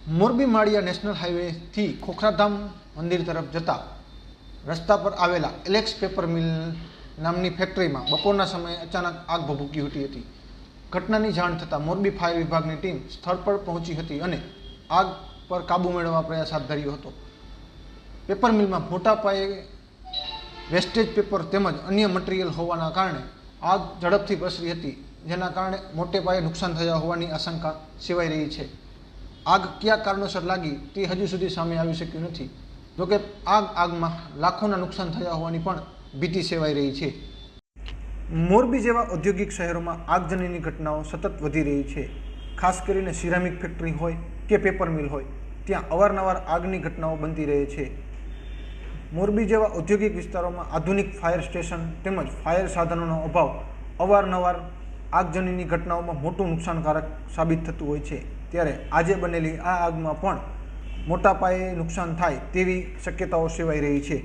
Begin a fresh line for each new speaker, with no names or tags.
મોરબી માળિયા national હાઈવેથી Khokhradham મંદિર તરફ જતા રસ્તા પર આવેલા એલેક્સ પેપર મિલ નામની ફેક્ટરીમાં બપોરના સમયે અચાનક આગ ભભૂકી ઉઠી હતી. ઘટનાની જાણ થતાં મોરબી ફાયર વિભાગની ટીમ સ્થળ પર પહોંચી હતી અને આગ પર કાબૂ મેળવવા પ્રયાસ હાથ ધર્યો હતો. પેપર મિલમાં મોટા પાયે વેસ્ટેજ પેપર તેમજ અન્ય મટીરિયલ હોવાના કારણે આગ ઝડપથી પ્રસરી હતી, જેના કારણે મોટે પાયે નુકસાન થયા હોવાની આશંકા સેવાઈ રહી છે. આગ કયા કારણોસર લાગી તે હજુ સુધી સામે આવી શક્યું નથી. જોકે આગમાં લાખોના નુકસાન થયા હોવાની પણ ભીતિ સેવાઈ રહી છે. મોરબી જેવા ઔદ્યોગિક શહેરોમાં આગજનીની ઘટનાઓ સતત વધી રહી છે. ખાસ કરીને સિરામિક ફેક્ટરી હોય કે પેપર મિલ હોય, ત્યાં અવારનવાર આગની ઘટનાઓ બનતી રહે છે. મોરબી જેવા ઔદ્યોગિક વિસ્તારોમાં આધુનિક ફાયર સ્ટેશન તેમજ ફાયર સાધનોનો અભાવ અવારનવાર આગજનીની ઘટનાઓમાં મોટું નુકસાનકારક સાબિત થતું હોય છે. ત્યારે આજે બનેલી આ આગમાં પણ મોટા પાયે નુકસાન થાય તેવી શક્યતાઓ સેવાઈ રહી છે.